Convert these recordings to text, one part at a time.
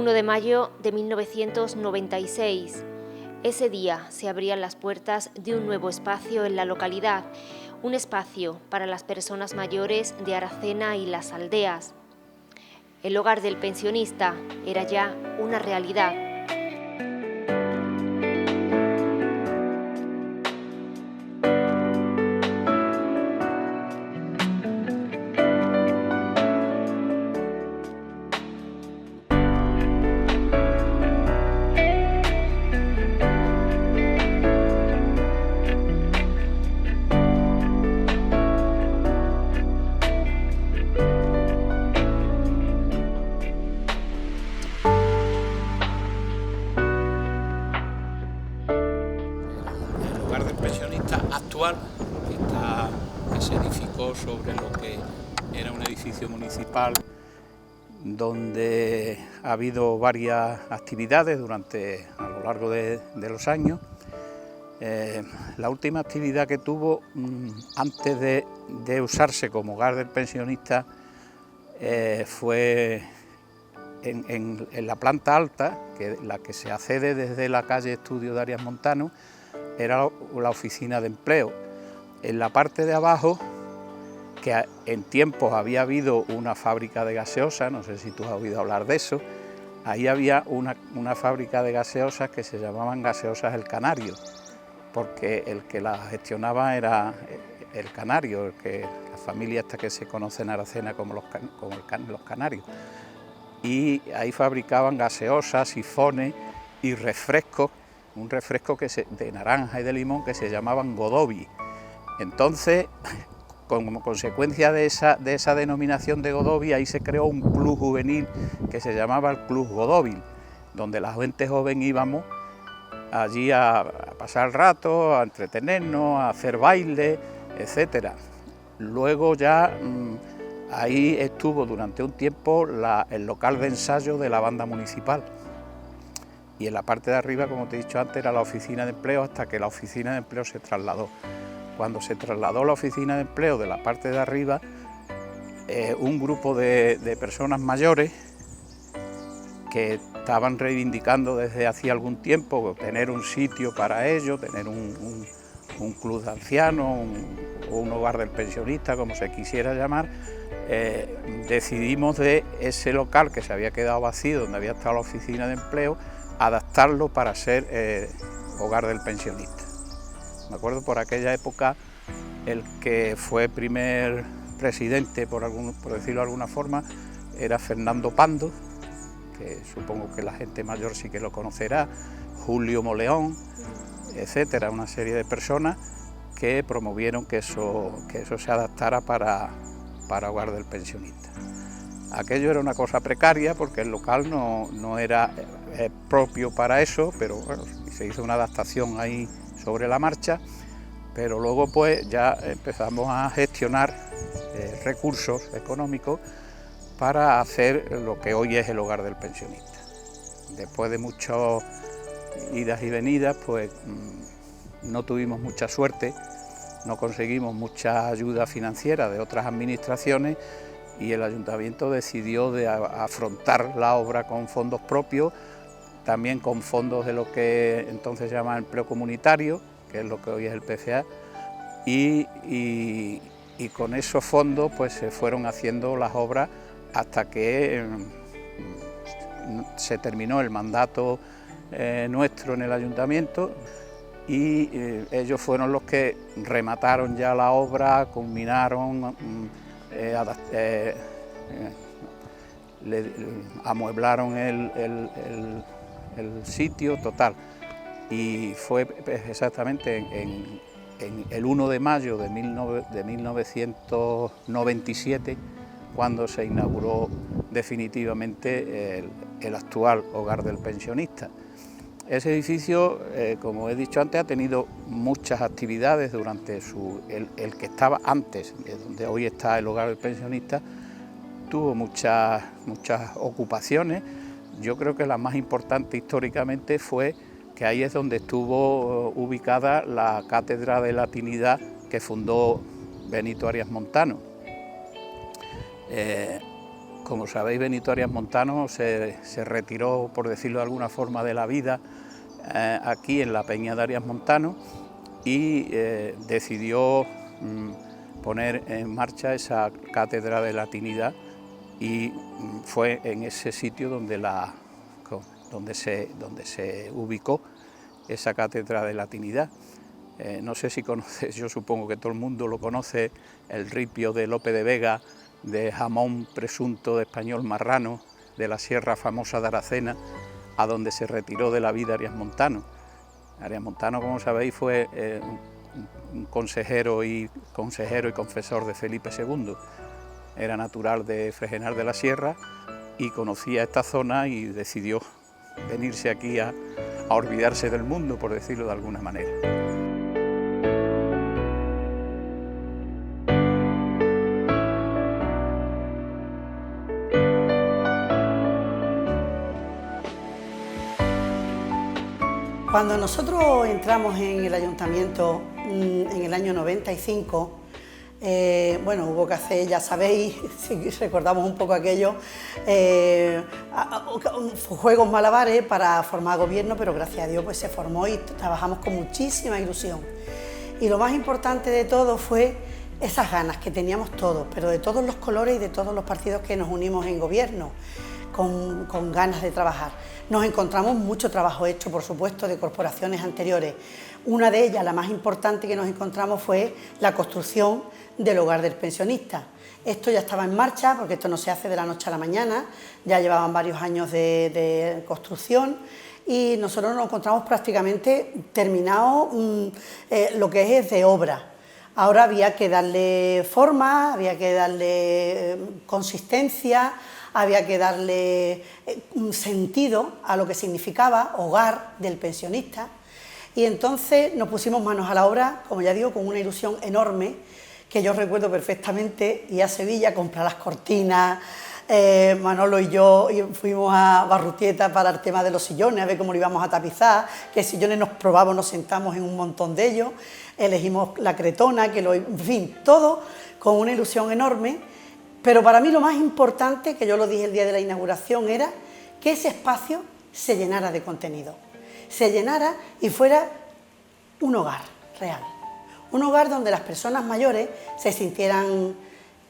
1 de mayo de 1996. Ese día se abrían las puertas de un nuevo espacio en la localidad, un espacio para las personas mayores de Aracena y las aldeas. El hogar del pensionista era ya una realidad. Actual, que se edificó sobre lo que era un edificio municipal, donde ha habido varias actividades a lo largo de los años. La última actividad que tuvo antes de usarse como hogar del pensionista fue en la planta alta, la que se accede desde la calle Estudio de Arias Montano. Era la oficina de empleo. En la parte de abajo, que en tiempos había habido una fábrica de gaseosas, no sé si tú has oído hablar de eso, ahí había una fábrica de gaseosas que se llamaban Gaseosas El Canario, porque el que la gestionaba era el canario, la familia esta que se conoce en Aracena como los canarios. Y ahí fabricaban gaseosas, sifones y refrescos, un refresco de naranja y de limón que se llamaban Godobi. Entonces, como consecuencia de esa denominación de Godobi, ahí se creó un club juvenil que se llamaba el Club Godobi, donde la gente joven íbamos allí a pasar el rato, a entretenernos, a hacer baile, etcétera. Luego ya ahí estuvo durante un tiempo el local de ensayo de la banda municipal. Y en la parte de arriba, como te he dicho antes, era la oficina de empleo, hasta que la oficina de empleo se trasladó. Cuando se trasladó la oficina de empleo de la parte de arriba, un grupo de personas mayores que estaban reivindicando desde hacía algún tiempo tener un sitio para ello, tener un club de ancianos, o un hogar del pensionista, como se quisiera llamar, decidimos de ese local que se había quedado vacío, donde había estado la oficina de empleo, adaptarlo para ser hogar del pensionista. Me acuerdo por aquella época el que fue primer presidente, por decirlo de alguna forma, era Fernando Pando, que supongo que la gente mayor sí que lo conocerá, Julio Moleón, etcétera, una serie de personas que promovieron que eso se adaptara para hogar del pensionista. Aquello era una cosa precaria porque el local no era propio para eso, pero bueno, se hizo una adaptación ahí sobre la marcha, pero luego pues ya empezamos a gestionar recursos económicos para hacer lo que hoy es el hogar del pensionista. Después de muchas idas y venidas, pues no tuvimos mucha suerte, no conseguimos mucha ayuda financiera de otras administraciones y el ayuntamiento decidió de afrontar la obra con fondos propios, también con fondos de lo que entonces se llama empleo comunitario, que es lo que hoy es el PCA, y con esos fondos pues se fueron haciendo las obras hasta que se terminó el mandato nuestro en el ayuntamiento y ellos fueron los que remataron ya la obra, culminaron, amueblaron el sitio total, y fue exactamente en el 1 de mayo de 1997 cuando se inauguró definitivamente el actual hogar del pensionista. Ese edificio, como he dicho antes, ha tenido muchas actividades durante el que estaba antes, donde hoy está el hogar del pensionista, tuvo muchas ocupaciones. Yo creo que la más importante históricamente fue que ahí es donde estuvo ubicada la Cátedra de Latinidad que fundó Benito Arias Montano. Como sabéis, Benito Arias Montano se retiró, por decirlo de alguna forma, de la vida aquí en la Peña de Arias Montano y decidió poner en marcha esa cátedra de latinidad, y fue en ese sitio donde se ubicó esa cátedra de latinidad. No sé si conoces, yo supongo que todo el mundo lo conoce, el ripio de Lope de Vega, de jamón presunto de español marrano, de la sierra famosa de Aracena, a donde se retiró de la vida Arias Montano. Arias Montano, como sabéis, fue un consejero y confesor de Felipe II. Era natural de Fregenar de la Sierra y conocía esta zona y decidió venirse aquí a olvidarse del mundo, por decirlo de alguna manera. Cuando nosotros entramos en el ayuntamiento en el año 95, bueno, hubo que hacer, ya sabéis, si recordamos un poco aquello, juegos malabares para formar gobierno, pero gracias a Dios pues se formó y trabajamos con muchísima ilusión. Y lo más importante de todo fue esas ganas que teníamos todos, pero de todos los colores y de todos los partidos que nos unimos en gobierno, con ganas de trabajar. Nos encontramos mucho trabajo hecho, por supuesto, de corporaciones anteriores. Una de ellas, la más importante que nos encontramos, fue la construcción del hogar del pensionista. Esto ya estaba en marcha, porque esto no se hace de la noche a la mañana, ya llevaban varios años de construcción y nosotros nos encontramos prácticamente terminado lo que es de obra. Ahora había que darle forma, había que darle consistencia, había que darle un sentido a lo que significaba hogar del pensionista, y entonces nos pusimos manos a la obra, como ya digo, con una ilusión enorme, que yo recuerdo perfectamente ir a Sevilla a comprar las cortinas. Manolo y yo fuimos a Barrutieta para el tema de los sillones, a ver cómo lo íbamos a tapizar, qué sillones nos probamos, nos sentamos en un montón de ellos, elegimos la cretona, en fin, todo con una ilusión enorme. Pero para mí lo más importante, que yo lo dije el día de la inauguración, era que ese espacio se llenara de contenido, se llenara y fuera un hogar real, un hogar donde las personas mayores se sintieran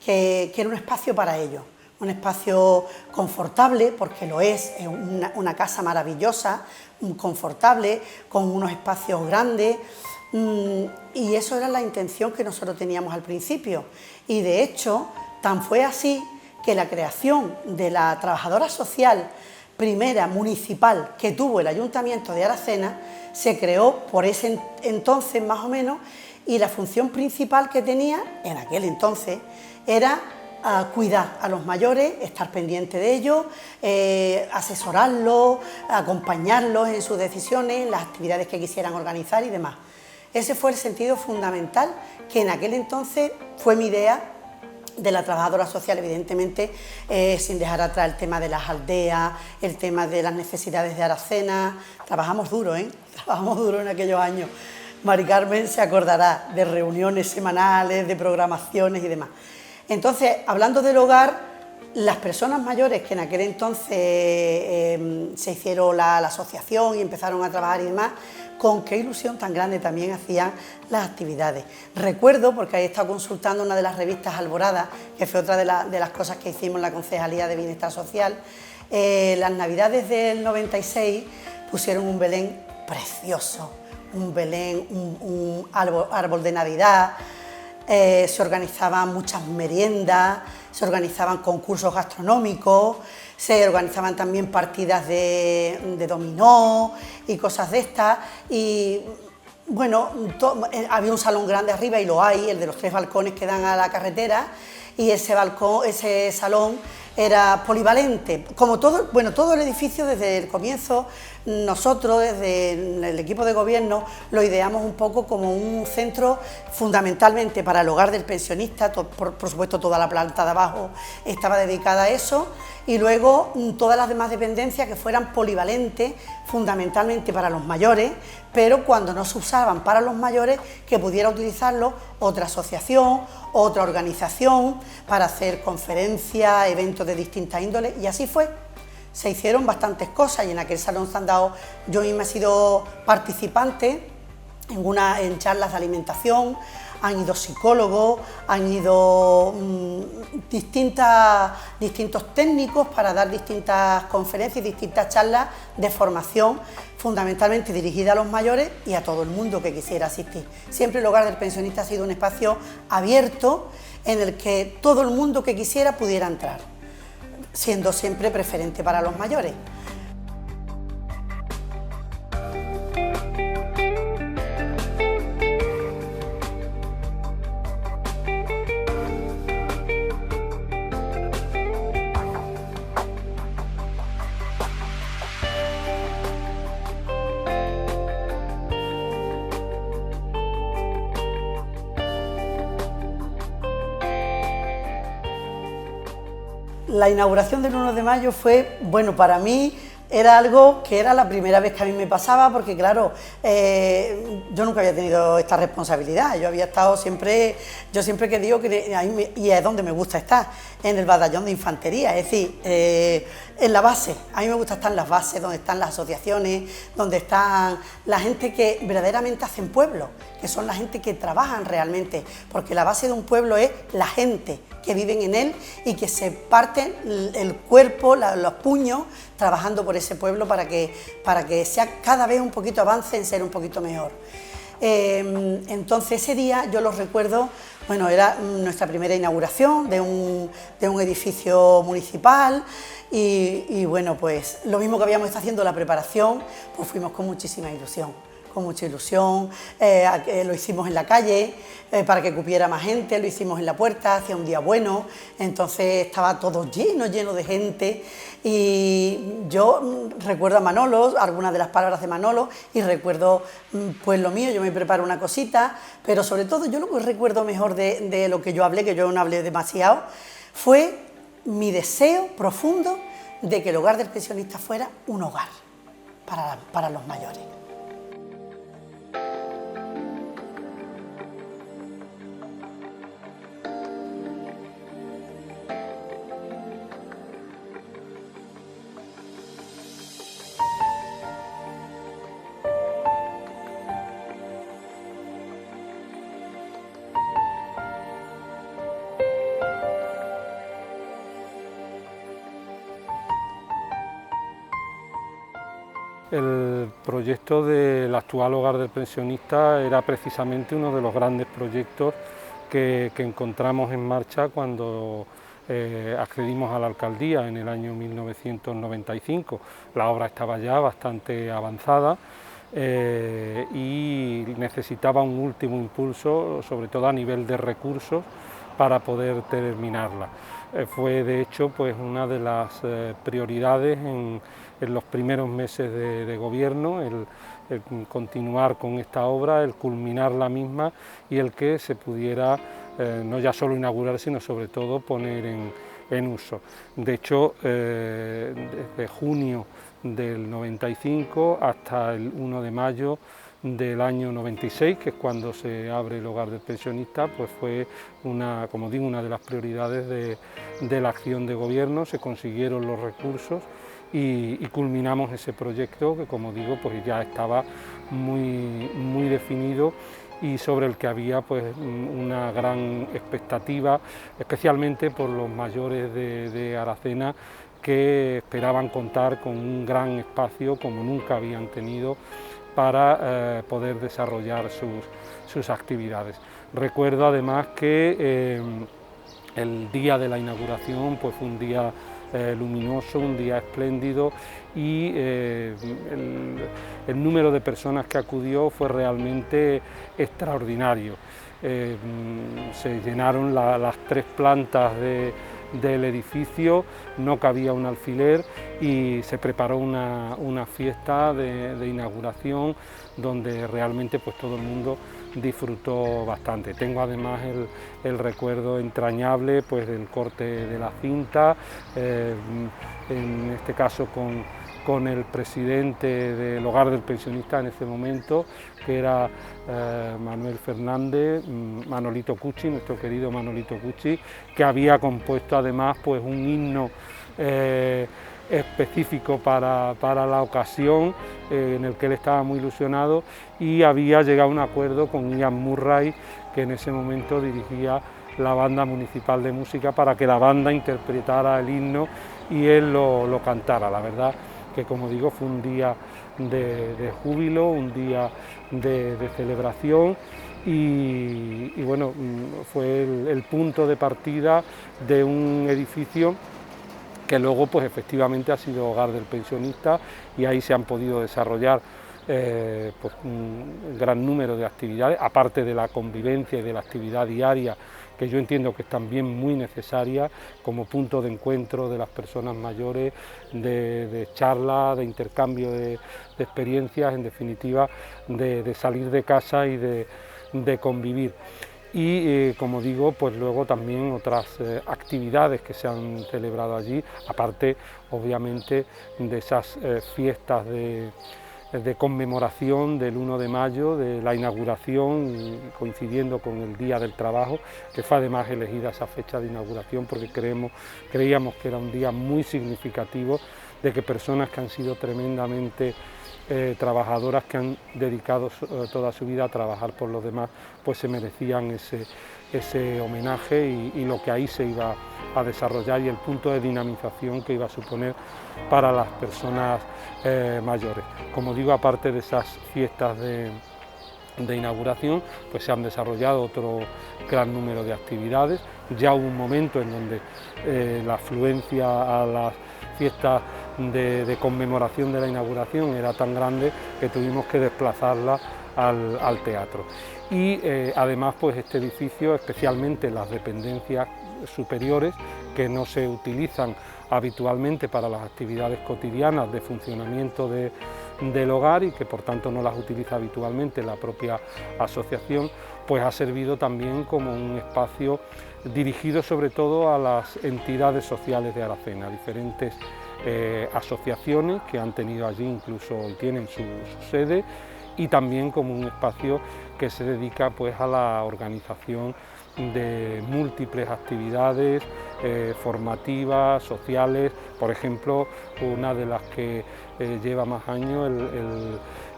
que era un espacio para ellos, un espacio confortable, porque lo es una casa maravillosa, confortable, con unos espacios grandes, y eso era la intención que nosotros teníamos al principio. Y de hecho, tan fue así que la creación de la trabajadora social primera municipal que tuvo el Ayuntamiento de Aracena se creó por ese entonces más o menos, y la función principal que tenía en aquel entonces era cuidar a los mayores, estar pendiente de ellos, asesorarlos, acompañarlos en sus decisiones, en las actividades que quisieran organizar y demás. Ese fue el sentido fundamental que en aquel entonces fue mi idea de la trabajadora social, evidentemente sin dejar atrás el tema de las aldeas, el tema de las necesidades de Aracena. Trabajamos duro, trabajamos duro en aquellos años. Mari Carmen se acordará de reuniones semanales, de programaciones y demás. Entonces, hablando del hogar, las personas mayores que en aquel entonces se hicieron la asociación y empezaron a trabajar y demás, con qué ilusión tan grande también hacían las actividades. Recuerdo, porque ahí he estado consultando una de las revistas Alborada, que fue otra de las cosas que hicimos en la Concejalía de Bienestar Social, las Navidades del 96 pusieron un Belén precioso, un Belén, un árbol de Navidad, se organizaban muchas meriendas, se organizaban concursos gastronómicos, se organizaban también partidas de dominó y cosas de estas, y bueno, había un salón grande arriba, y lo hay, el de los 3 balcones que dan a la carretera, y ese salón era polivalente, como todo, bueno, todo el edificio desde el comienzo nosotros desde el equipo de gobierno lo ideamos un poco como un centro fundamentalmente para el hogar del pensionista, por supuesto toda la planta de abajo estaba dedicada a eso, y luego todas las demás dependencias que fueran polivalentes, fundamentalmente para los mayores, pero cuando no se usaban para los mayores, que pudiera utilizarlo otra asociación, otra organización, para hacer conferencias, eventos de distintas índoles, y así fue. Se hicieron bastantes cosas y en aquel salón se han dado, yo misma he sido participante en charlas de alimentación, han ido psicólogos, han ido distintos técnicos para dar distintas conferencias, distintas charlas de formación, fundamentalmente dirigida a los mayores y a todo el mundo que quisiera asistir. Siempre el hogar del pensionista ha sido un espacio abierto en el que todo el mundo que quisiera pudiera entrar, siendo siempre preferente para los mayores. La inauguración del 1 de mayo fue, bueno, para mí era algo que era la primera vez que a mí me pasaba, porque claro, yo nunca había tenido esta responsabilidad, yo había estado siempre, yo siempre que digo que y es donde me gusta estar, en el batallón de infantería, es decir, en la base, a mí me gusta estar en las bases, donde están las asociaciones, donde están la gente que verdaderamente hacen pueblo, que son la gente que trabajan realmente, porque la base de un pueblo es la gente que viven en él y que se parten el cuerpo, los puños, trabajando por ese pueblo para que sea cada vez un poquito avance en ser un poquito mejor. Entonces ese día yo lo recuerdo, bueno, era nuestra primera inauguración de un edificio municipal y bueno, pues lo mismo que habíamos estado haciendo la preparación, pues fuimos con muchísima ilusión. Con mucha ilusión, lo hicimos en la calle para que cupiera más gente, lo hicimos en la puerta, hacía un día bueno, entonces estaba todo lleno de gente y yo recuerdo a Manolo, algunas de las palabras de Manolo y recuerdo pues lo mío, yo me preparo una cosita, pero sobre todo yo lo que recuerdo mejor de lo que yo hablé, que yo no hablé demasiado, fue mi deseo profundo de que el hogar del pensionista fuera un hogar para los mayores. El proyecto del actual hogar del pensionista era precisamente uno de los grandes proyectos que encontramos en marcha cuando accedimos a la alcaldía en el año 1995. La obra estaba ya bastante avanzada y necesitaba un último impulso, sobre todo a nivel de recursos, para poder terminarla. Fue de hecho pues una de las prioridades en los primeros meses de gobierno, el continuar con esta obra, el culminar la misma y el que se pudiera no ya solo inaugurar, sino sobre todo poner en uso. De hecho, desde junio del 95 hasta el 1 de mayo del año 96, que es cuando se abre el hogar del pensionista, pues fue una, como digo, una de las prioridades de la acción de gobierno. Se consiguieron los recursos y culminamos ese proyecto que, como digo, pues ya estaba muy definido y sobre el que había pues una gran expectativa, especialmente por los mayores de Aracena, que esperaban contar con un gran espacio como nunca habían tenido para poder desarrollar sus actividades. Recuerdo además que el día de la inauguración pues fue un día luminoso, un día espléndido y el número de personas que acudió fue realmente extraordinario. Se llenaron las tres plantas del edificio no cabía un alfiler y se preparó una fiesta de inauguración donde realmente pues todo el mundo disfrutó bastante. Tengo además el recuerdo entrañable pues del corte de la cinta, en este caso con el presidente del Hogar del Pensionista en ese momento, que era Manuel Fernández, Manolito Cuchi, nuestro querido Manolito Cuchi, que había compuesto además pues un himno específico para la ocasión, en el que él estaba muy ilusionado, y había llegado a un acuerdo con Ian Murray, que en ese momento dirigía la banda municipal de música, para que la banda interpretara el himno y él lo cantara. La verdad que, como digo, fue un día de júbilo, un día de celebración y bueno, fue el punto de partida de un edificio que luego pues efectivamente ha sido Hogar del Pensionista, y ahí se han podido desarrollar pues un gran número de actividades, aparte de la convivencia y de la actividad diaria, que yo entiendo que es también muy necesaria como punto de encuentro de las personas mayores, de charla, de intercambio de experiencias, en definitiva de salir de casa y de convivir. Y como digo, pues luego también otras actividades que se han celebrado allí, aparte obviamente de esas fiestas de conmemoración del 1 de mayo, de la inauguración, coincidiendo con el Día del Trabajo, que fue además elegida esa fecha de inauguración porque creíamos que era un día muy significativo, de que personas que han sido tremendamente trabajadoras, que han dedicado toda su vida a trabajar por los demás, pues se merecían ese homenaje y lo que ahí se iba a desarrollar y el punto de dinamización que iba a suponer para las personas mayores. Como digo, aparte de esas fiestas de inauguración, pues se han desarrollado otro gran número de actividades. Ya hubo un momento en donde la afluencia a las fiestas de conmemoración de la inauguración era tan grande que tuvimos que desplazarla al teatro. Y además pues este edificio, especialmente las dependencias superiores, que no se utilizan habitualmente para las actividades cotidianas de funcionamiento del hogar y que por tanto no las utiliza habitualmente la propia asociación, pues ha servido también como un espacio dirigido sobre todo a las entidades sociales de Aracena, diferentes asociaciones que han tenido allí incluso y tienen su sede, y también como un espacio que se dedica pues a la organización de múltiples actividades formativas, sociales. Por ejemplo, una de las que lleva más años,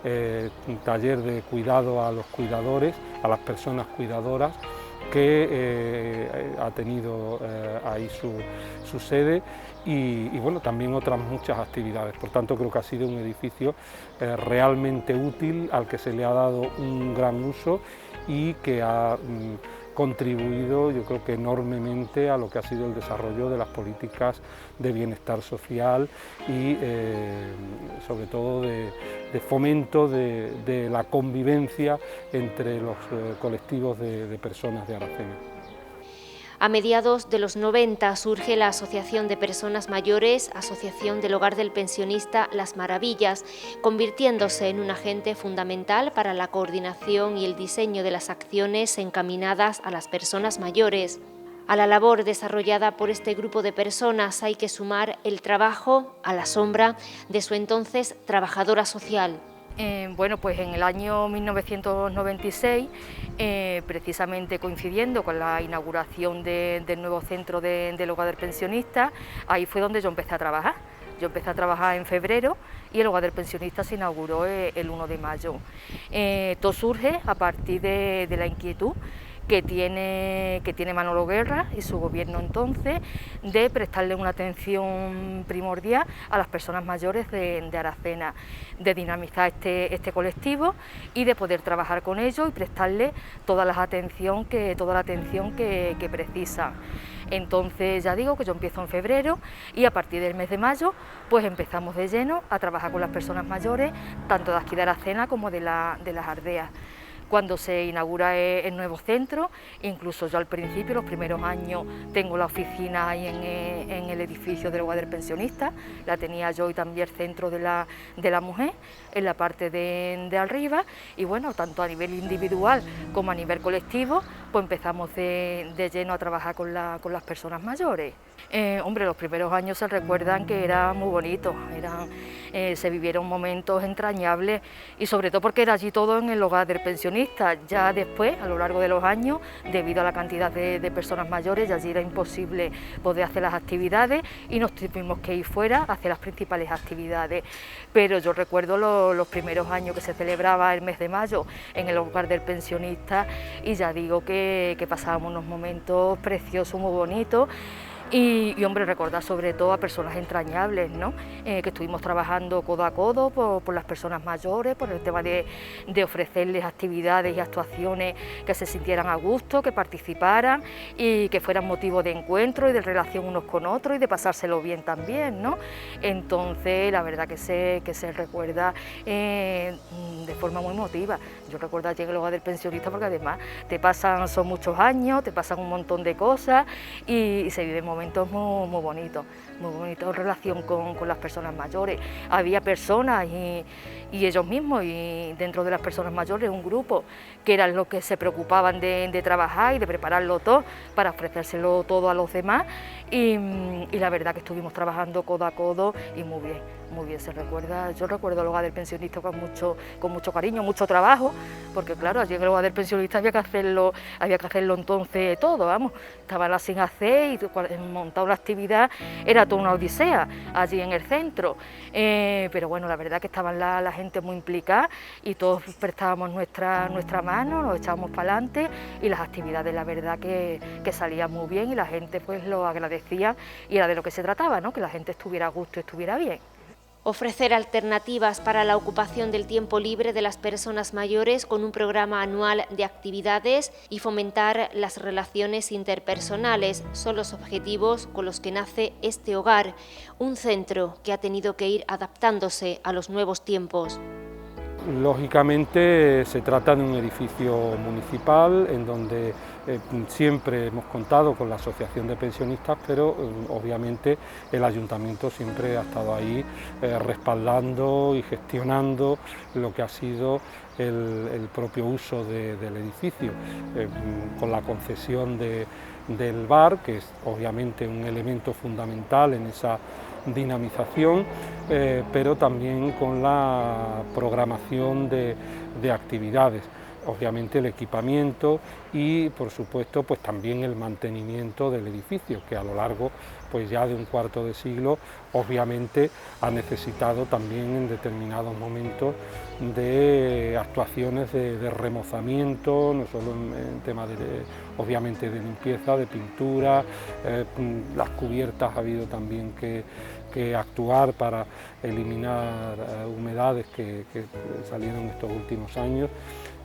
el taller de cuidado a los cuidadores, a las personas cuidadoras, que ha tenido ahí su sede y bueno, también otras muchas actividades. Por tanto, creo que ha sido un edificio realmente útil, al que se le ha dado un gran uso y que ha contribuido, yo creo que enormemente, a lo que ha sido el desarrollo de las políticas de bienestar social y sobre todo de fomento de la convivencia entre los colectivos de personas de Aracena. A mediados de los 90 surge la Asociación de Personas Mayores, Asociación del Hogar del Pensionista Las Maravillas, convirtiéndose en un agente fundamental para la coordinación y el diseño de las acciones encaminadas a las personas mayores. A la labor desarrollada por este grupo de personas hay que sumar el trabajo a la sombra de su entonces trabajadora social. Bueno, pues en el año 1996, precisamente coincidiendo con la inauguración del nuevo centro del Hogar del Pensionista, ahí fue donde yo empecé a trabajar. Yo empecé a trabajar en febrero y el Hogar del Pensionista se inauguró el 1 de mayo. Todo surge a partir de la inquietud que tiene Manolo Guerra y su gobierno entonces, de prestarle una atención primordial a las personas mayores de Aracena, de dinamizar este colectivo y de poder trabajar con ellos y prestarle toda la atención que precisan. Entonces ya digo que yo empiezo en febrero y a partir del mes de mayo pues empezamos de lleno a trabajar con las personas mayores, tanto de aquí de Aracena como de las Ardeas. cuando se inaugura el nuevo centro. Incluso yo al principio, los primeros años, tengo la oficina ahí en el edificio del hogar del pensionista, la tenía yo, y también el centro de la mujer en la parte de arriba, y bueno, tanto a nivel individual como a nivel colectivo, pues empezamos de lleno a trabajar con las personas mayores. Hombre, los primeros años se recuerdan que eran muy bonitos, se vivieron momentos entrañables, y sobre todo porque era allí todo en el hogar del pensionista. Ya después, a lo largo de los años, debido a la cantidad de personas mayores, ya allí era imposible poder hacer las actividades y nos tuvimos que ir fuera a hacer las principales actividades. Pero yo recuerdo los primeros años que se celebraba el mes de mayo en el hogar del pensionista, y ya digo que pasábamos unos momentos preciosos, muy bonitos. Y hombre, recordar sobre todo a personas entrañables, ¿no? Que estuvimos trabajando codo a codo por las personas mayores, por el tema de ofrecerles actividades y actuaciones que se sintieran a gusto, que participaran y que fueran motivo de encuentro y de relación unos con otros y de pasárselo bien también, ¿no? Entonces, la verdad que se recuerda de forma muy emotiva. Yo recuerdo allí en el hogar del pensionista porque además son muchos años, te pasan un montón de cosas y se viven momentos muy bonitos en relación con las personas mayores. Había personas y ellos mismos, y dentro de las personas mayores un grupo que eran los que se preocupaban de trabajar y de prepararlo todo para ofrecérselo todo a los demás, y la verdad que estuvimos trabajando codo a codo y muy bien se recuerda. Yo recuerdo el hogar del pensionista con mucho cariño, mucho trabajo, porque claro, allí en el hogar del pensionista había que hacerlo entonces todo, vamos, estaban sin hacer, y montar una actividad era toda una odisea allí en el centro, pero bueno, la verdad que estaban la gente muy implicada y todos prestábamos nuestra mano, nos echábamos para adelante, y las actividades la verdad que salían muy bien, y la gente pues lo agradecía, y era de lo que se trataba, ¿no? Que la gente estuviera a gusto y estuviera bien. Ofrecer alternativas para la ocupación del tiempo libre de las personas mayores con un programa anual de actividades y fomentar las relaciones interpersonales son los objetivos con los que nace este hogar, un centro que ha tenido que ir adaptándose a los nuevos tiempos. Lógicamente se trata de un edificio municipal en donde siempre hemos contado con la asociación de pensionistas, pero obviamente el ayuntamiento siempre ha estado ahí respaldando y gestionando lo que ha sido el propio uso del edificio, con la concesión del bar, que es obviamente un elemento fundamental en esa dinamización, pero también con la programación de actividades, obviamente el equipamiento y por supuesto pues también el mantenimiento del edificio, que a lo largo pues ya de un cuarto de siglo obviamente ha necesitado también en determinados momentos de actuaciones de remozamiento, no solo en temas obviamente de limpieza, de pintura, las cubiertas ha habido también que actuar para eliminar humedades que salieron estos últimos años.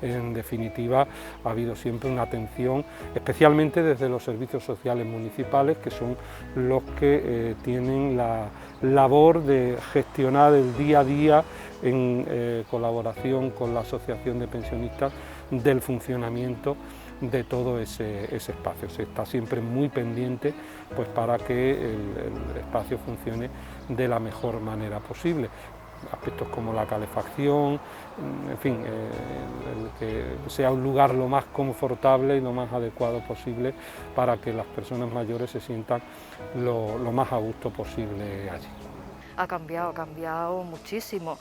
En definitiva, ha habido siempre una atención, especialmente desde los servicios sociales municipales, que son los que tienen la labor de gestionar el día a día en colaboración con la Asociación de Pensionistas del funcionamiento de todo ese espacio. Se está siempre muy pendiente pues, para que el espacio funcione de la mejor manera posible. Aspectos como la calefacción, en fin, el que sea un lugar lo más confortable y lo más adecuado posible para que las personas mayores se sientan lo más a gusto posible allí. Ha cambiado muchísimo,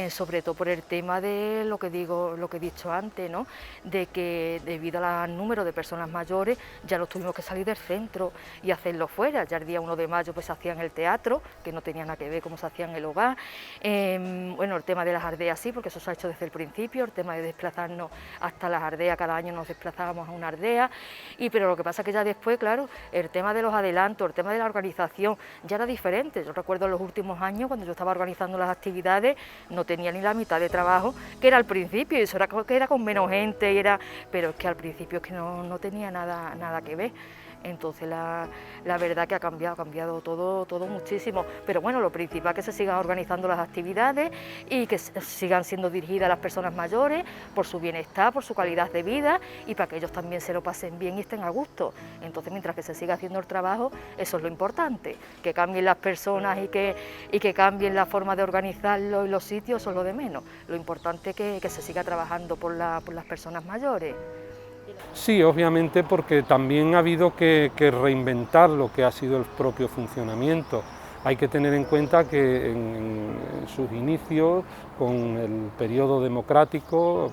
sobre todo por el tema de lo que he dicho antes, ¿no? De que debido al número de personas mayores ya nos tuvimos que salir del centro y hacerlo fuera. Ya el día 1 de mayo pues se hacía en el teatro, que no tenía nada que ver cómo se hacía en el hogar. Bueno, el tema de las aldeas sí, porque eso se ha hecho desde el principio, el tema de desplazarnos hasta las aldeas, cada año nos desplazábamos a una aldea, pero lo que pasa es que ya después, claro, el tema de los adelantos, el tema de la organización ya era diferente. Yo recuerdo los últimos años, cuando yo estaba organizando las actividades, no tenía ni la mitad de trabajo que era al principio, y eso era que era con menos gente, pero es que al principio es que no tenía nada que ver. Entonces la verdad que ha cambiado todo muchísimo, pero bueno, lo principal es que se sigan organizando las actividades y que sigan siendo dirigidas a las personas mayores por su bienestar, por su calidad de vida y para que ellos también se lo pasen bien y estén a gusto. Entonces, mientras que se siga haciendo el trabajo, eso es lo importante, que cambien las personas y que cambien la forma de organizarlo y los sitios, eso es lo de menos. Lo importante es que se siga trabajando por las personas mayores. Sí, obviamente, porque también ha habido que reinventar lo que ha sido el propio funcionamiento. Hay que tener en cuenta que en sus inicios, con el periodo democrático,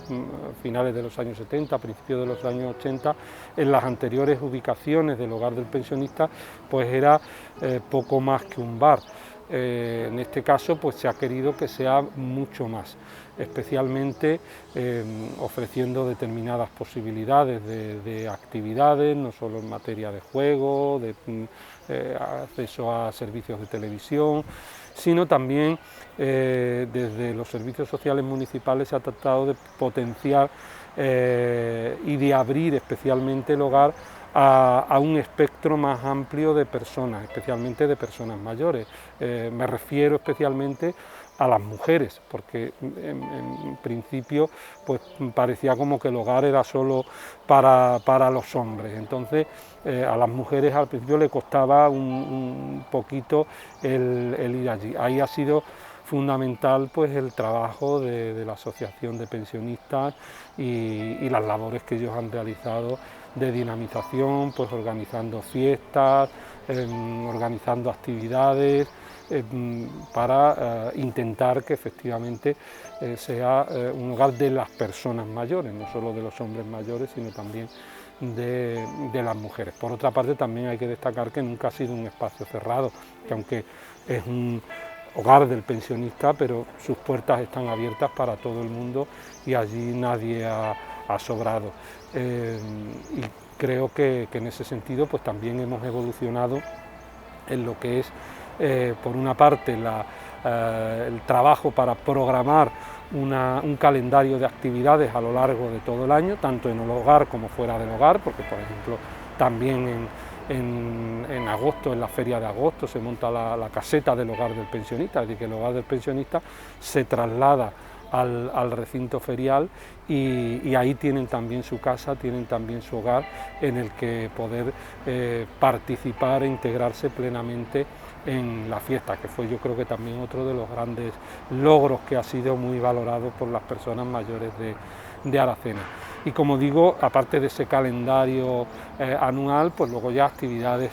finales de los años 70, principios de los años 80, en las anteriores ubicaciones del hogar del pensionista, pues era poco más que un bar. En este caso pues se ha querido que sea mucho más, especialmente ofreciendo determinadas posibilidades de actividades, no solo en materia de juego, de acceso a servicios de televisión, sino también desde los servicios sociales municipales se ha tratado de potenciar y de abrir especialmente el hogar a un espectro más amplio de personas, especialmente de personas mayores. Me refiero especialmente a las mujeres, porque en principio pues parecía como que el hogar era solo para los hombres. Entonces a las mujeres al principio le costaba un poquito el ir allí. Ahí ha sido fundamental pues el trabajo de la Asociación de Pensionistas y las labores que ellos han realizado de dinamización, pues organizando fiestas, organizando actividades para intentar que efectivamente sea un hogar de las personas mayores, no solo de los hombres mayores, sino también de las mujeres. Por otra parte, también hay que destacar que nunca ha sido un espacio cerrado, que aunque es un hogar del pensionista, pero sus puertas están abiertas para todo el mundo y allí nadie ha sobrado. Y creo que en ese sentido pues también hemos evolucionado en lo que es por una parte el trabajo para programar un calendario de actividades a lo largo de todo el año, tanto en el hogar como fuera del hogar, porque por ejemplo también en agosto, en la feria de agosto, se monta la caseta del hogar del pensionista, es decir, que el hogar del pensionista se traslada al recinto ferial y ahí tienen también su casa, tienen también su hogar en el que poder participar e integrarse plenamente en la fiesta, que fue yo creo que también otro de los grandes logros que ha sido muy valorado por las personas mayores de Aracena. Y como digo, aparte de ese calendario anual, pues luego ya actividades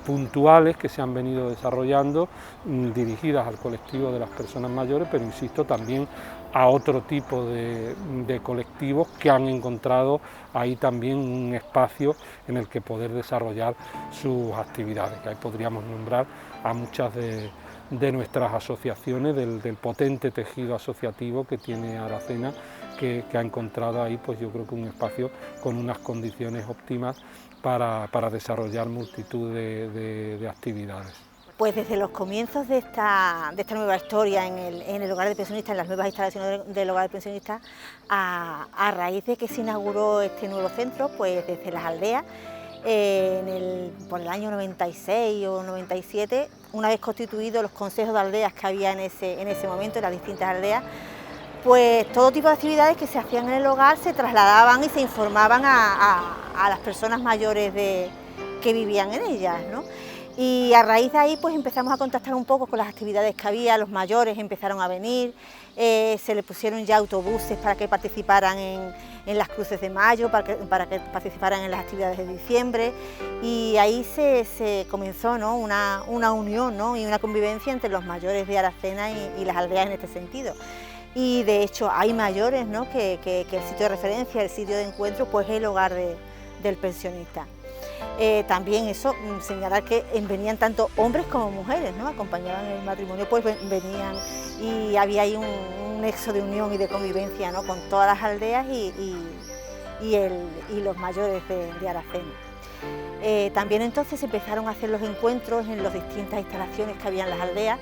puntuales que se han venido desarrollando dirigidas al colectivo de las personas mayores, pero insisto también a otro tipo de colectivos que han encontrado ahí también un espacio en el que poder desarrollar sus actividades. Ahí podríamos nombrar a muchas de nuestras asociaciones, del potente tejido asociativo que tiene Aracena, que ha encontrado ahí pues yo creo que un espacio con unas condiciones óptimas para desarrollar multitud de actividades. Pues desde los comienzos de esta nueva historia en el hogar de pensionistas, en las nuevas instalaciones del hogar de pensionistas, a raíz de que se inauguró este nuevo centro, pues desde las aldeas, por el año 96 o 97, una vez constituidos los consejos de aldeas que había en ese momento, en las distintas aldeas, pues todo tipo de actividades que se hacían en el hogar se trasladaban y se informaban a las personas mayores que vivían en ellas, ¿no? Y a raíz de ahí pues empezamos a contactar un poco con las actividades que había, los mayores empezaron a venir, se les pusieron ya autobuses para que participaran en las cruces de mayo, para que participaran en las actividades de diciembre, y ahí se comenzó, ¿no?, una unión, ¿no?, y una convivencia entre los mayores de Aracena y las aldeas en este sentido. Y de hecho hay mayores, ¿no?, que el sitio de referencia, el sitio de encuentro, pues es el hogar del pensionista. También eso, señalar que venían tanto hombres como mujeres, ¿no?, acompañaban el matrimonio, pues venían, y había ahí un nexo de unión y de convivencia, ¿no?, con todas las aldeas y los mayores de Aracena. También entonces empezaron a hacer los encuentros en las distintas instalaciones que había en las aldeas,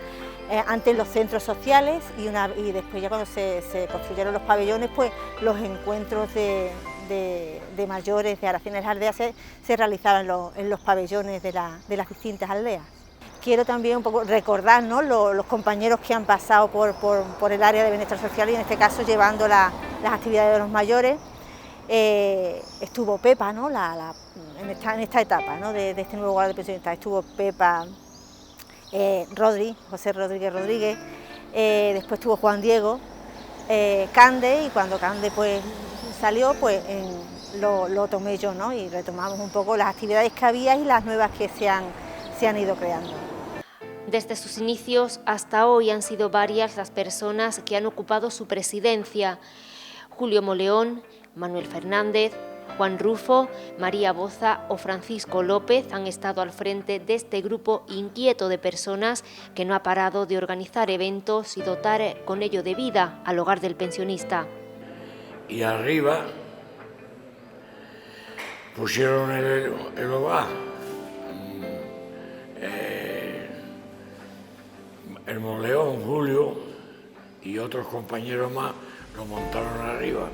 antes en los centros sociales y después ya cuando se construyeron los pabellones, pues los encuentros de de mayores de Aracena y las Aldeas se realizaba en los pabellones de las distintas aldeas. Quiero también un poco recordar, ¿no?, los compañeros que han pasado por el área de bienestar social y en este caso llevando las actividades de los mayores. Estuvo Pepa, ¿no?, en esta etapa, ¿no?, de este nuevo hogar de pensionistas. Estuvo Pepa, José Rodríguez, después estuvo Juan Diego, Cande, y cuando Cande pues salió, pues lo tomé yo, ¿no?, y retomamos un poco las actividades que había y las nuevas que se han ido creando. Desde sus inicios hasta hoy han sido varias las personas que han ocupado su presidencia: Julio Moleón, Manuel Fernández, Juan Rufo, María Boza o Francisco López han estado al frente de este grupo inquieto de personas que no ha parado de organizar eventos y dotar con ello de vida al hogar del pensionista. Y arriba pusieron el hogar. El Moleón, Julio y otros compañeros más lo montaron arriba.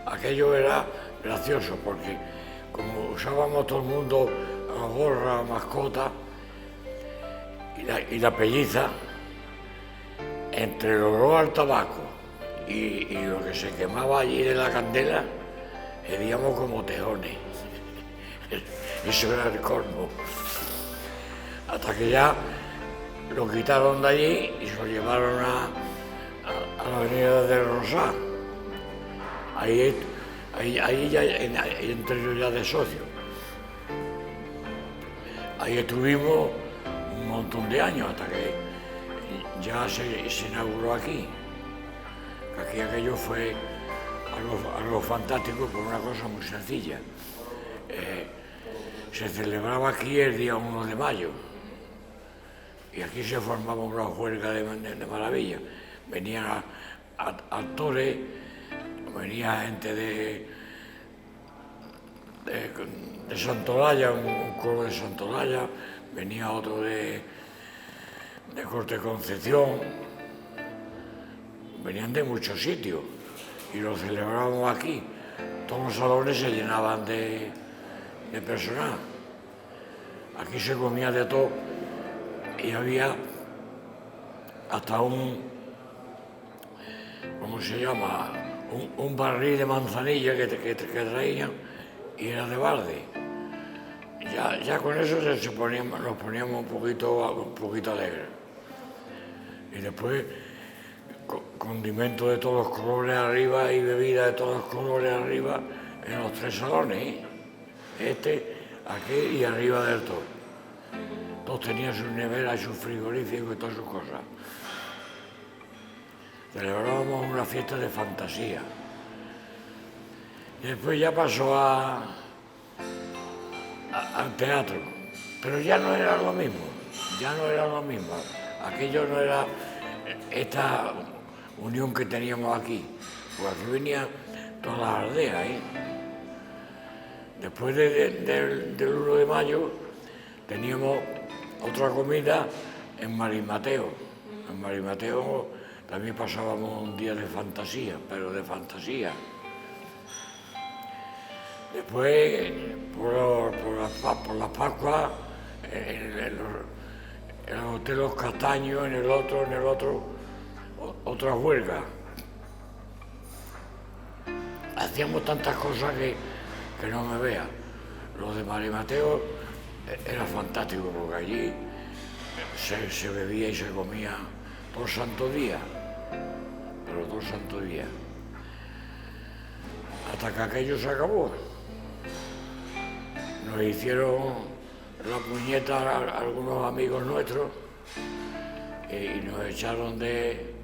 Aquello era gracioso porque como usábamos todo el mundo la gorra, la mascota y la pelliza, entre el olor al tabaco y lo que se quemaba allí de la candela, hedíamos como tejones. Eso era el colmo. Hasta que ya lo quitaron de allí y se lo llevaron a la avenida del Rosal. Ahí ya entré yo ya de socio. Ahí estuvimos un montón de años hasta que ya se inauguró aquí. Aquí aquello fue algo fantástico por una cosa muy sencilla. Se celebraba aquí el día 1 de mayo. Y aquí se formaba una juerga de maravilla. Venían actores, venía gente de Santolaya, un coro de Santolaya, venía otro de Corte Concepción, venían de muchos sitios y lo celebrábamos aquí. Todos los salones se llenaban de personal. Aquí se comía de todo. Y había hasta ¿cómo se llama?, un barril de manzanilla que traían y era de balde. Ya con eso nos poníamos un poquito alegres. Y después condimentos de todos los colores arriba y bebidas de todos los colores arriba en los 3 salones, aquí y arriba del todo. Todos tenían sus neveras y sus frigoríficos y todas sus cosas. Celebrábamos una fiesta de fantasía. Y después ya pasó al teatro, pero ya no era lo mismo, Aquello no era esta unión que teníamos aquí, porque aquí venían todas las aldeas. Después del 1 de mayo teníamos otra comida en Marimateo. En Marimateo también pasábamos un día de fantasía, pero de fantasía. Después, por las Pascuas, en el Hotel Los Castaños, en el otro, otra huelga. Hacíamos tantas cosas que no me veas. Lo de Marimateo era fantástico porque allí se bebía y se comía todo santo día, pero todo santo día. Hasta que aquello se acabó. Nos hicieron la puñeta a algunos amigos nuestros y nos echaron de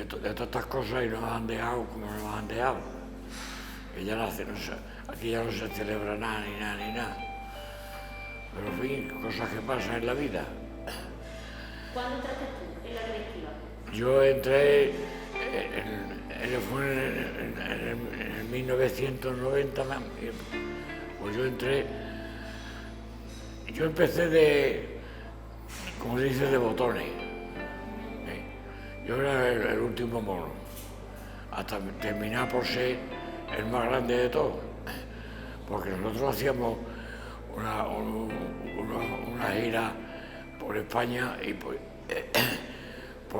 todas estas cosas y nos han dejado como nos han dejado. Que ya aquí ya no se celebra nada. Pero en fin, cosas que pasan en la vida. ¿Cuándo entraste tú en la directiva? Yo entré en el 1990, pues yo empecé como se dice, de botones. Yo era el último mono, hasta terminar por ser el más grande de todos. porque nosotros hacíamos una gira por España y por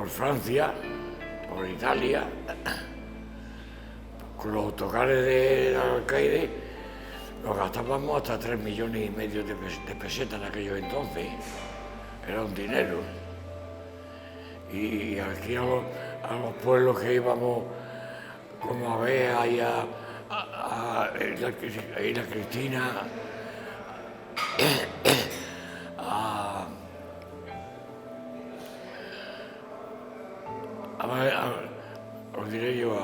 Francia, por Italia, con los autocares del alcaide, nos gastábamos hasta 3,5 millones de pesetas en aquellos entonces. Era un dinero. Y aquí a los pueblos que íbamos, como a ver ahí a Isla Cristina, os diré yo,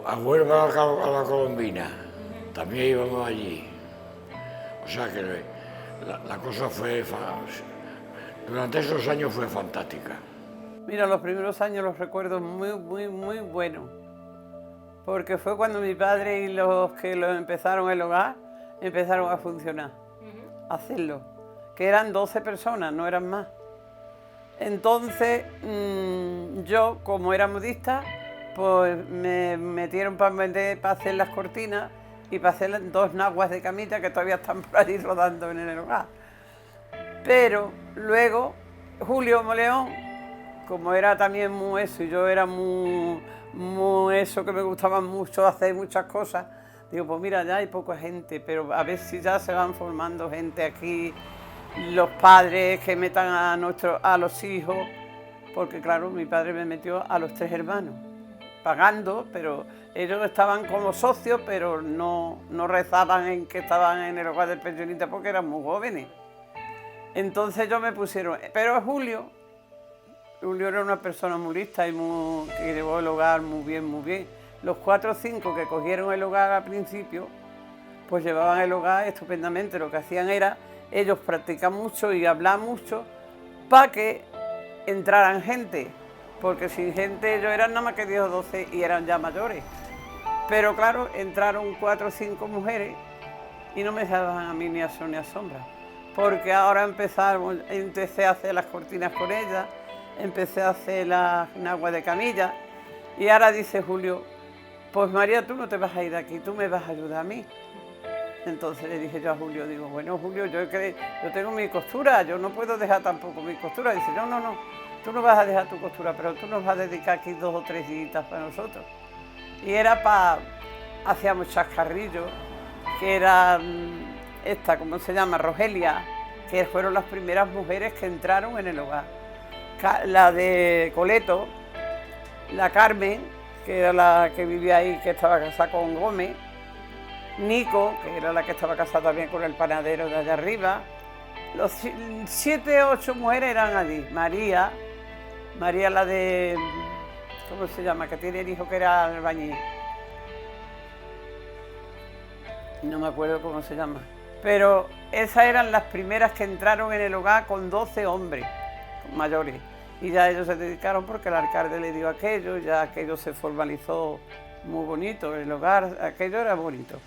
a Huelva, a la Colombina, también íbamos allí. O sea que la cosa durante esos años fue fantástica. Mira, los primeros años los recuerdo muy buenos, porque fue cuando mi padre y los que lo empezaron el hogar empezaron a funcionar, a hacerlo, que eran 12 personas, no eran más. Entonces, yo, como era modista, pues me metieron para hacer las cortinas y para hacer 2 naguas de camita que todavía están por ahí rodando en el hogar. Pero luego, Julio Moleón, como era también muy eso, y yo era muy eso, que me gustaba mucho hacer muchas cosas, digo, pues mira, ya hay poca gente, pero a ver si ya se van formando gente aquí, los padres que metan a los hijos, porque claro, mi padre me metió a los 3 hermanos, pagando, pero ellos estaban como socios, pero no rezaban en que estaban en el hogar del pensionista porque eran muy jóvenes. Entonces ellos me pusieron, pero Julio era una persona muy lista y que llevó el hogar muy bien. Los 4 o 5 que cogieron el hogar al principio, pues llevaban el hogar estupendamente. Lo que hacían era, ellos practican mucho y hablan mucho para que entraran gente, porque sin gente ellos eran nada más que 10 o 12 y eran ya mayores. Pero claro, entraron 4 o 5 mujeres y no me daban a mí ni a sol ni a sombra. Porque ahora empecé a hacer las cortinas con ella, empecé a hacer las naguas de camilla y ahora dice Julio, pues María, tú no te vas a ir de aquí, tú me vas a ayudar a mí. Entonces le dije yo a Julio, digo, bueno Julio, yo tengo mi costura, yo no puedo dejar tampoco mi costura. Dice, no, tú no vas a dejar tu costura, pero tú nos vas a dedicar aquí 2 o 3 días para nosotros. Y era hacíamos chascarrillos, que era esta, ¿cómo se llama? Rogelia, que fueron las primeras mujeres que entraron en el hogar. La de Coleto, la Carmen, que era la que vivía ahí, que estaba casada con Gómez, Nico, que era la que estaba casada también con el panadero de allá arriba. Los 7 o 8 mujeres eran allí. María la de, ¿cómo se llama? Que tiene el hijo que era albañil. No me acuerdo cómo se llama. Pero esas eran las primeras que entraron en el hogar con 12 hombres mayores. Y ya ellos se dedicaron porque el alcalde le dio aquello, ya aquello se formalizó muy bonito, el hogar, aquello era bonito.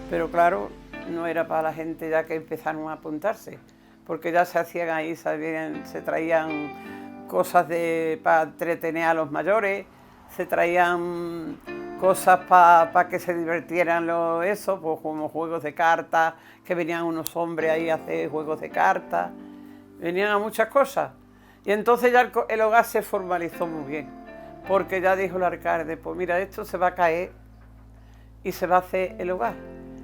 Pero claro, no era para la gente ya que empezaron a apuntarse, porque ya se hacían ahí, se traían cosas para entretener a los mayores, se traían cosas para que se divirtieran eso, pues como juegos de cartas, que venían unos hombres ahí a hacer juegos de cartas, venían a muchas cosas. Y entonces ya el hogar se formalizó muy bien, porque ya dijo el alcalde, pues mira, esto se va a caer y se va a hacer el hogar.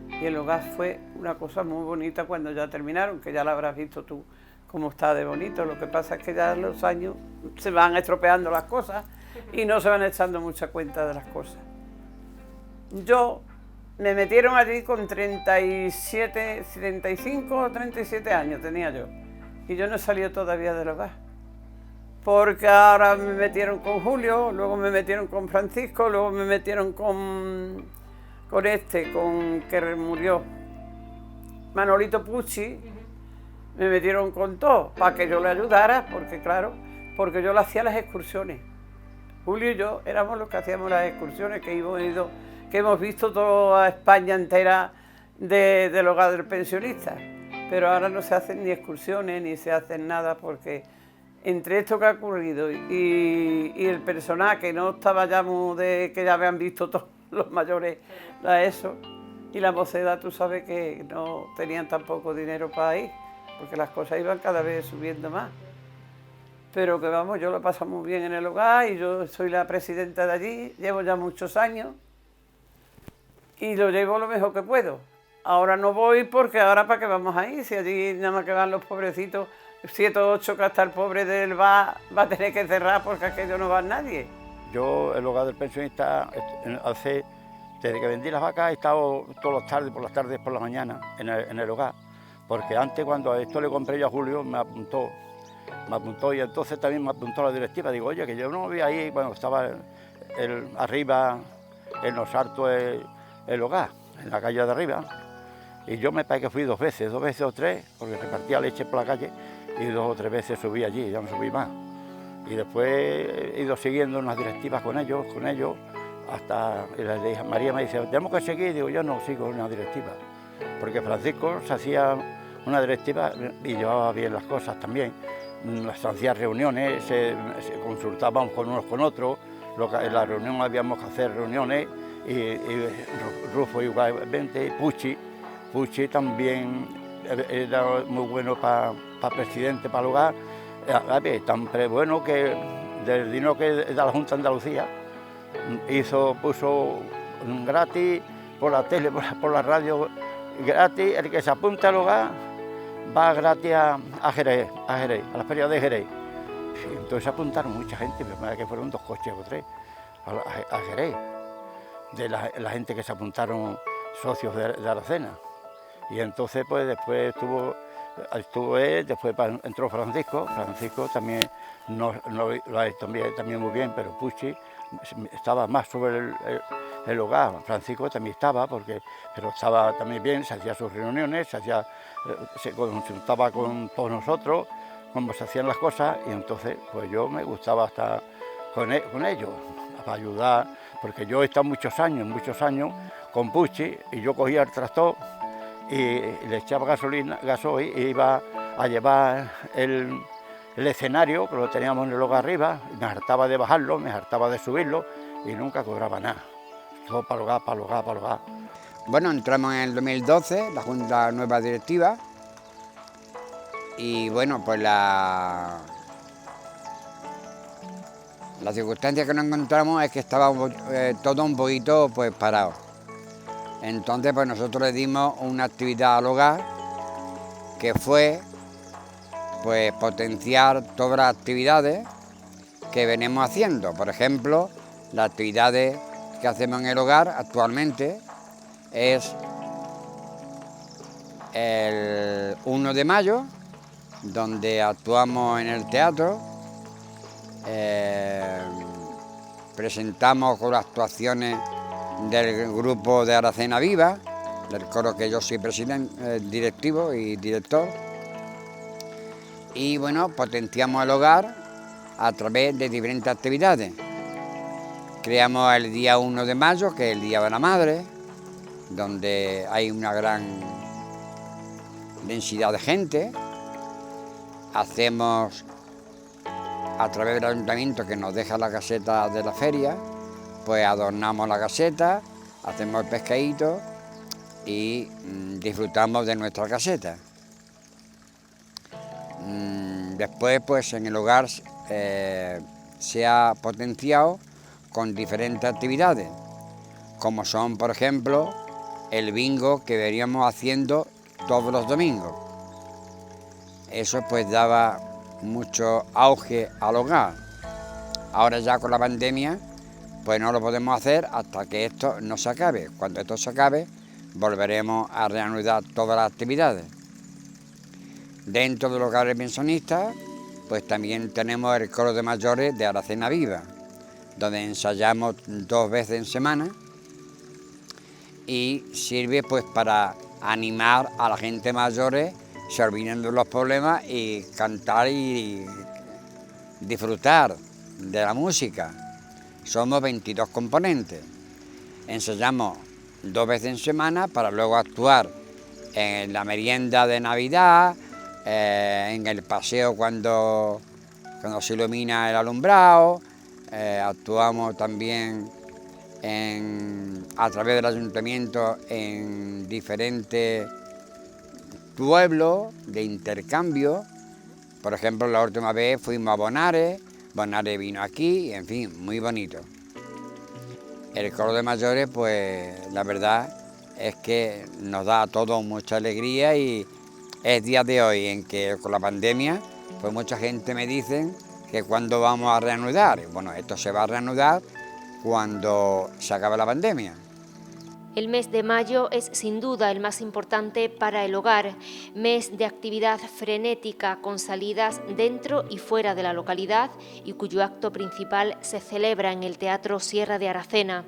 Y el hogar fue una cosa muy bonita cuando ya terminaron, que ya lo habrás visto tú cómo está de bonito. Lo que pasa es que ya los años se van estropeando las cosas y no se van echando mucha cuenta de las cosas. Me metieron allí con 35 o 37 años tenía yo, y yo no he salido todavía del hogar. Porque ahora me metieron con Julio, luego me metieron con Francisco, luego me metieron con que murió, Manolito Pucci, me metieron con todo, para que yo le ayudara, porque yo le hacía las excursiones. Julio y yo éramos los que hacíamos las excursiones, que hemos visto toda España entera del hogar del pensionista, pero ahora no se hacen ni excursiones, ni se hacen nada, porque entre esto que ha ocurrido y el personal que no estaba ya que ya habían visto todos los mayores eso, Y la mocedad, tú sabes que no tenían tampoco dinero para ir, porque las cosas iban cada vez subiendo más. Pero que vamos, yo lo paso muy bien en el hogar y yo soy la presidenta de allí, llevo ya muchos años y lo llevo lo mejor que puedo. Ahora no voy porque ahora para qué vamos a ir, si allí nada más que van los pobrecitos, 7 o 8 que hasta el pobre del va a tener que cerrar porque aquello no va nadie. Yo, el hogar del pensionista, desde que vendí las vacas he estado todas las tardes, por la mañana, en el hogar. Porque antes, cuando a esto le compré yo a Julio, me apuntó y entonces también me apuntó la directiva. Digo, oye, que yo no vi ahí cuando estaba arriba, en los Sartos, el hogar, en la calle de arriba. Y yo me parece que fui 2 veces o 3, porque repartía leche por la calle, y 2 o 3 veces subí allí, ya no subí más. Y después he ido siguiendo unas directivas con ellos, hasta María me dice, tenemos que seguir, digo, yo no sigo una directiva, porque Francisco se hacía una directiva y llevaba bien las cosas también, se hacían reuniones, se consultábamos con unos con otros, en la reunión habíamos que hacer reuniones, y Rufo igualmente, Pucci también era muy bueno para presidente, para el hogar, tan bueno que del dinero que da la Junta de Andalucía, puso gratis por la tele, por la radio, gratis, el que se apunta al hogar va gratis a Jerez, a la feria de Jerez. Entonces se apuntaron mucha gente, pero que fueron 2 coches o 3 a Jerez, de la gente que se apuntaron socios de Aracena. Y entonces pues después estuvo él, después entró Francisco también lo ha hecho también muy bien, pero Pucci estaba más sobre el hogar. Francisco también estaba, pero estaba también bien, se hacía sus reuniones, se consultaba con todos nosotros, cómo se hacían las cosas, y entonces pues yo me gustaba estar con ellos, para ayudar, porque yo he estado muchos años con Pucci, y yo cogía el tractor y le echaba gasoil, e iba a llevar el escenario, que lo teníamos en el hogar arriba, y me hartaba de bajarlo, me hartaba de subirlo, y nunca cobraba nada. Todo para el hogar. Bueno, entramos en el 2012, la Junta nueva directiva, y bueno, pues la circunstancia que nos encontramos es que estábamos todo un poquito pues parado. Entonces pues nosotros le dimos una actividad al hogar que fue pues potenciar todas las actividades que venimos haciendo. Por ejemplo, las actividades que hacemos en el hogar actualmente es el 1 de mayo, donde actuamos en el teatro, presentamos con las actuaciones del grupo de Aracena Viva, del coro que yo soy presidente, directivo y director. Y bueno, potenciamos el hogar a través de diferentes actividades. Creamos el día 1 de mayo, que es el Día de la Madre, donde hay una gran densidad de gente. Hacemos, a través del ayuntamiento que nos deja la caseta de la feria, pues adornamos la caseta, hacemos el pescadito y disfrutamos de nuestra caseta. Después, pues en el hogar se ha potenciado con diferentes actividades, como son, por ejemplo, el bingo que veníamos haciendo todos los domingos. Eso pues daba mucho auge al hogar. Ahora ya con la pandemia, pues no lo podemos hacer hasta que esto no se acabe. Cuando esto se acabe, volveremos a reanudar todas las actividades. Dentro del hogar de pensionistas, pues también tenemos el coro de mayores de Aracena Viva, donde ensayamos 2 veces en semana y sirve pues para animar a la gente mayores, se olviden de los problemas y cantar y disfrutar de la música. Somos 22 componentes. Ensayamos 2 veces en semana para luego actuar en la merienda de Navidad, en el paseo cuando se ilumina el alumbrado, actuamos también a través del ayuntamiento en diferentes pueblos de intercambio. Por ejemplo, la última vez fuimos a Bonares, Bonares vino aquí, en fin, muy bonito. El coro de mayores, pues la verdad es que nos da a todos mucha alegría y es día de hoy en que con la pandemia, pues mucha gente me dice que cuándo vamos a reanudar. Bueno, esto se va a reanudar cuando se acabe la pandemia. El mes de mayo es sin duda el más importante para el hogar, mes de actividad frenética con salidas dentro y fuera de la localidad y cuyo acto principal se celebra en el Teatro Sierra de Aracena.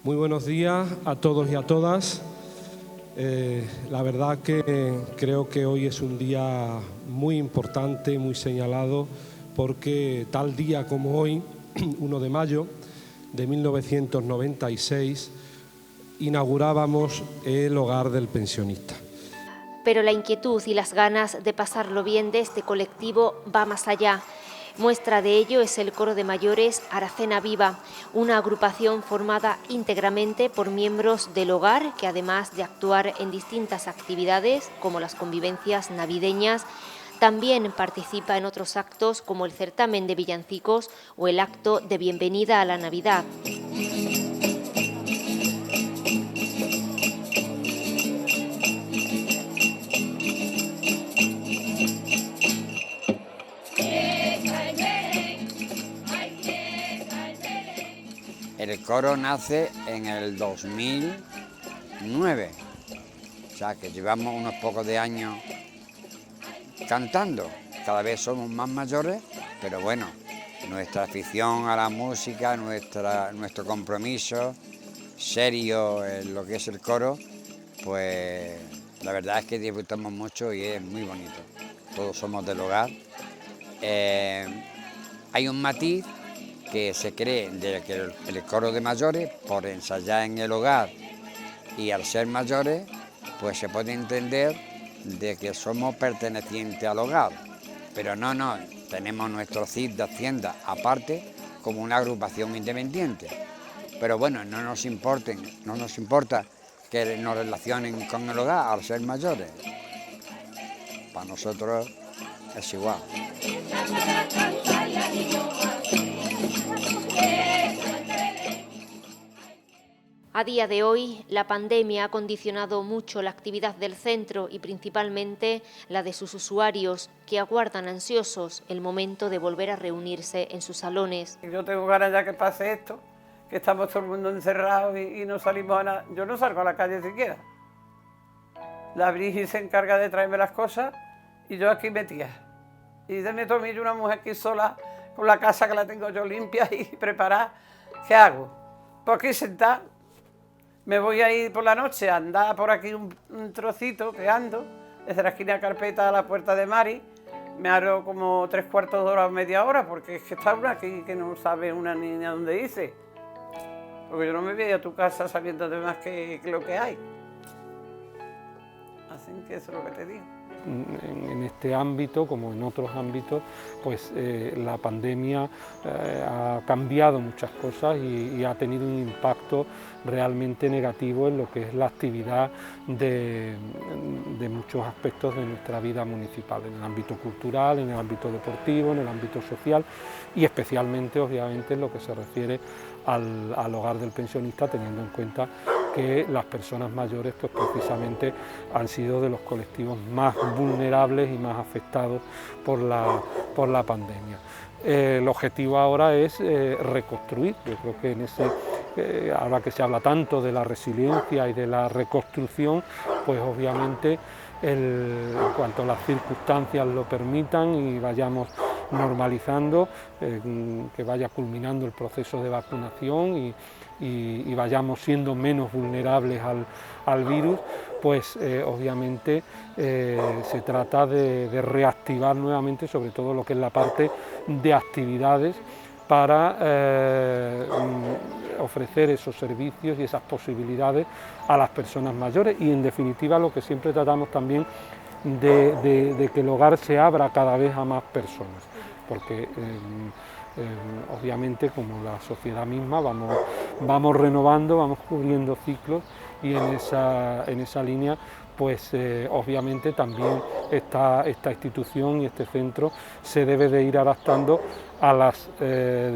Muy buenos días a todos y a todas. La verdad que creo que hoy es un día muy importante, muy señalado, porque tal día como hoy, 1 de mayo de 1996, inaugurábamos el Hogar del Pensionista. Pero la inquietud y las ganas de pasarlo bien de este colectivo va más allá. Muestra de ello es el Coro de Mayores Aracena Viva, una agrupación formada íntegramente por miembros del hogar que, además de actuar en distintas actividades como las convivencias navideñas, también participa en otros actos como el certamen de villancicos o el acto de bienvenida a la Navidad. El coro nace en el 2009, o sea que llevamos unos pocos de años cantando. Cada vez somos más mayores, pero bueno, nuestra afición a la música, nuestro compromiso serio en lo que es el coro, pues la verdad es que disfrutamos mucho y es muy bonito. Todos somos del hogar. Hay un matiz que se cree de que el coro de mayores, por ensayar en el hogar y al ser mayores, pues se puede entender de que somos pertenecientes al hogar, pero no, tenemos nuestro CID de Hacienda aparte como una agrupación independiente, pero bueno, no nos importa que nos relacionen con el hogar al ser mayores, para nosotros es igual. A día de hoy, la pandemia ha condicionado mucho la actividad del centro y principalmente la de sus usuarios, que aguardan ansiosos el momento de volver a reunirse en sus salones. Yo tengo ganas ya que pase esto, que estamos todo el mundo encerrados y no salimos a nada. Yo no salgo a la calle siquiera. La Brigi se encarga de traerme las cosas y yo aquí metida. Y de me tomé yo una mujer aquí sola, con la casa que la tengo yo limpia y preparada. ¿Qué hago? Pues aquí sentada. Me voy a ir por la noche a andar por aquí un trocito que ando, desde la esquina de Carpeta a la Puerta de Mari. Me haré como 3/4 de hora o media hora, porque es que está una aquí que no sabe una niña dónde irse. Porque yo no me voy a tu casa sabiendo de más que lo que hay. Así que eso es lo que te digo. En este ámbito, como en otros ámbitos, pues la pandemia ha cambiado muchas cosas y ha tenido un impacto realmente negativo en lo que es la actividad de muchos aspectos de nuestra vida municipal, en el ámbito cultural, en el ámbito deportivo, en el ámbito social y especialmente, obviamente, en lo que se refiere al hogar del pensionista, teniendo en cuenta que las personas mayores pues precisamente han sido de los colectivos más vulnerables y más afectados por la pandemia. El objetivo ahora es reconstruir. Yo creo que en ahora que se habla tanto de la resiliencia y de la reconstrucción, pues obviamente en cuanto las circunstancias lo permitan y vayamos normalizando, que vaya culminando el proceso de vacunación y vayamos siendo menos vulnerables al virus, pues obviamente se trata de reactivar nuevamente sobre todo lo que es la parte de actividades para ofrecer esos servicios y esas posibilidades a las personas mayores y en definitiva lo que siempre tratamos también de que el hogar se abra cada vez a más personas, porque obviamente, como la sociedad misma, vamos renovando, vamos cubriendo ciclos, y en esa línea pues obviamente también esta institución y este centro se debe de ir adaptando a los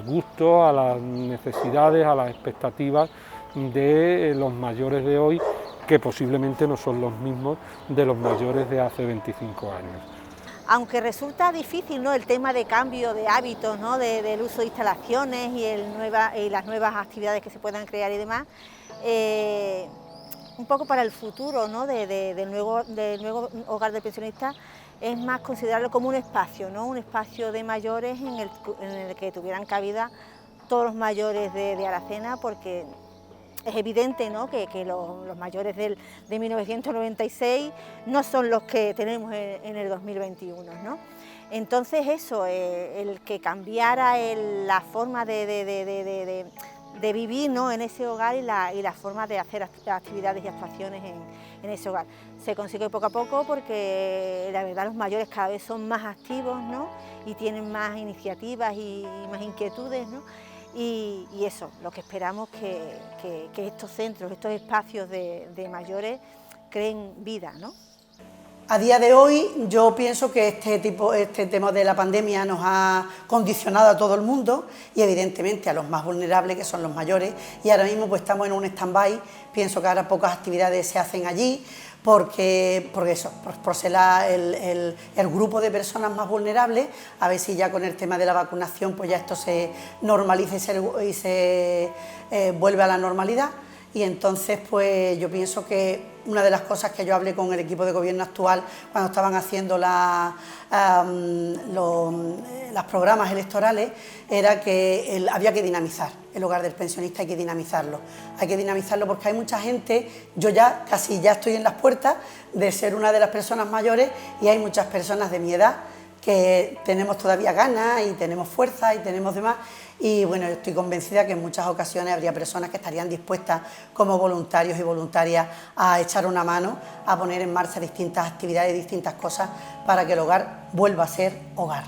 gustos, a las necesidades, a las expectativas de los mayores de hoy, que posiblemente no son los mismos de los mayores de hace 25 años. Aunque resulta difícil, ¿no?, el tema de cambio de hábitos, ¿no?, del uso de instalaciones y las nuevas actividades que se puedan crear y demás, un poco para el futuro, ¿no?, del nuevo hogar de pensionistas, es más considerarlo como un espacio, ¿no?, un espacio de mayores en el que tuvieran cabida todos los mayores de Aracena, porque es evidente, ¿no?, que los mayores de 1996 no son los que tenemos en el 2021, ¿no? Entonces eso, el que cambiara la forma de vivir, ¿no?, en ese hogar y la forma de hacer actividades y actuaciones en ese hogar. Se consigue poco a poco porque la verdad los mayores cada vez son más activos, ¿no?, y tienen más iniciativas y más inquietudes, ¿no? Y eso, lo que esperamos que estos centros, estos espacios de mayores creen vida, ¿no? A día de hoy yo pienso que este tema de la pandemia nos ha condicionado a todo el mundo y evidentemente a los más vulnerables, que son los mayores, y ahora mismo pues estamos en un stand-by. Pienso que ahora pocas actividades se hacen allí porque eso, por ser el grupo de personas más vulnerables. A ver si ya con el tema de la vacunación pues ya esto se normaliza y se vuelve a la normalidad. Y entonces pues yo pienso que una de las cosas que yo hablé con el equipo de gobierno actual cuando estaban haciendo los programas electorales era que había que dinamizar el hogar del pensionista, hay que dinamizarlo porque hay mucha gente. Yo ya casi ya estoy en las puertas de ser una de las personas mayores y hay muchas personas de mi edad que tenemos todavía ganas y tenemos fuerza y tenemos demás, y bueno, estoy convencida que en muchas ocasiones habría personas que estarían dispuestas como voluntarios y voluntarias a echar una mano, a poner en marcha distintas actividades y distintas cosas para que el hogar vuelva a ser hogar.